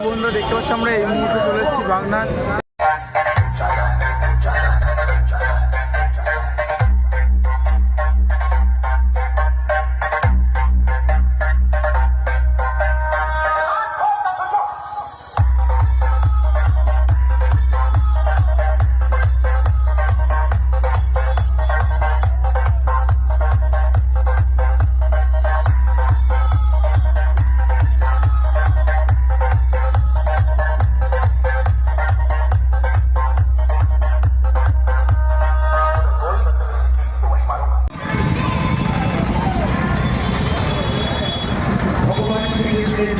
বন্ধুরা দেখতে পাচ্ছি আমরা এই মুহূর্তে চলে এসেছি বাগনান।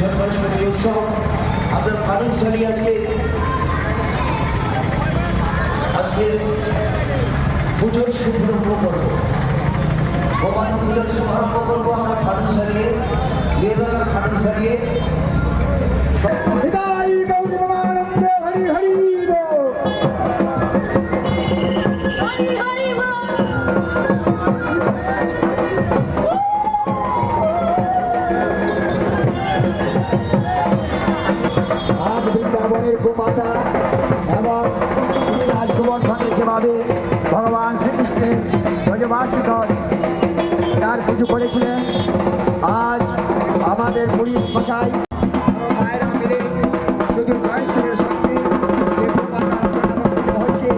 জন্মাষ্টমী উৎসব আমরা ভানুশালী আজকের পুজোর শুভারম্ভ করব। ভগবান পুজোর শুভারম্ভ করবো আমরা ভানুশালী বেদাগার ভানুশালী ভগবান শ্রীকৃষ্ণের ব্রজবাসীগণ তার পুজো করেছিলেন। আজ আমাদের মুরিদ মশাই মায়েরা মিলে শুধু জয়শ্রীর শক্তি যে গোমাতা আরাধনা পুজো হচ্ছে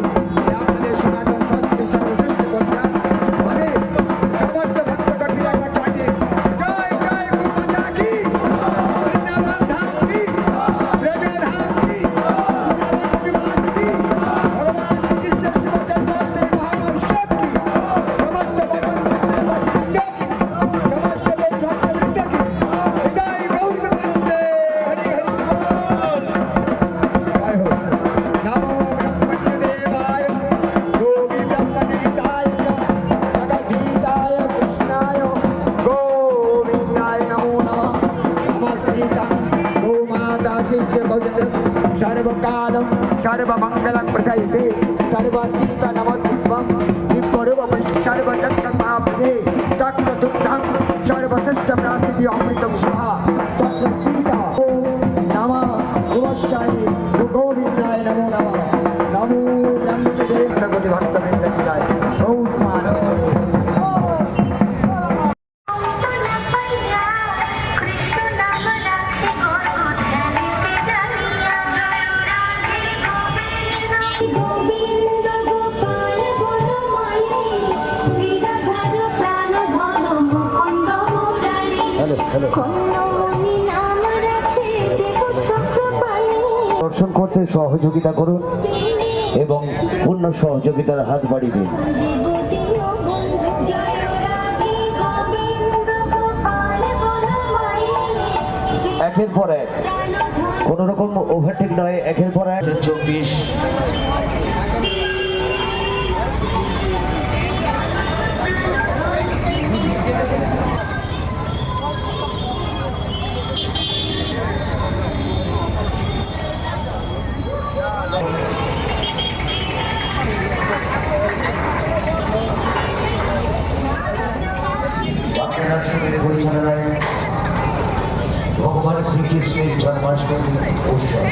আমাদের সনাতন সংস্কৃতির সর্বশ্রেষ্ঠ কন্যা মানে সমস্ত ভক্তগণকে আমরা জয় দিই। জয় জয় গোমাতা কি, বৃন্দাবন ধাম কি, ব্রজধাম কি, বৃন্দাবন ব্রজবাসী কি, ভগবান শ্রীকৃষ্ণের শুভ জন্মাষ্টমী মহামহোৎসব কি, সমস্ত ভগবানবাসী বৃন্দ কি, সমস্ত ভক্ত বৃন্দ কি, হৃদয় গৌর প্রেমানন্দে হরি হরি জয় হোক। নমো ব্রহ্মণ্যদেবায় যোগী ব্রহ্মগীতায় চ ভগবদ্গীতায় কৃষ্ণায় গোবিন্দায় নমো নমঃ। নমস্কৃतं গোমাতা শিষ্য ভজতে सर्वकालं सर्वमङ्गलं प्रचयते सर्वस्थित नमोत्वं विप्परूपं सर्वजगन्मापदे तत्त्वदुग्धं सर्वश्रेष्ठं नास्ति अमृतं स्वाहा तत्त्वस्थित ॐ नमः शिवाय गोविन्दाय नमो नमः। नमो ब्रह्मदेव भगवती भक्तवृन्द की जय। गौर मानव দর্শন করতে সহযোগিতা করুন এবং পূর্ণ সহযোগিতার হাত বাড়িয়ে দিন। একের পর এক কোন রকম ওভারটেক নয়, একের পর এক 24 পরিচালনায় ভগবান শ্রীকৃষ্ণের জন্মাষ্টমী উৎসব।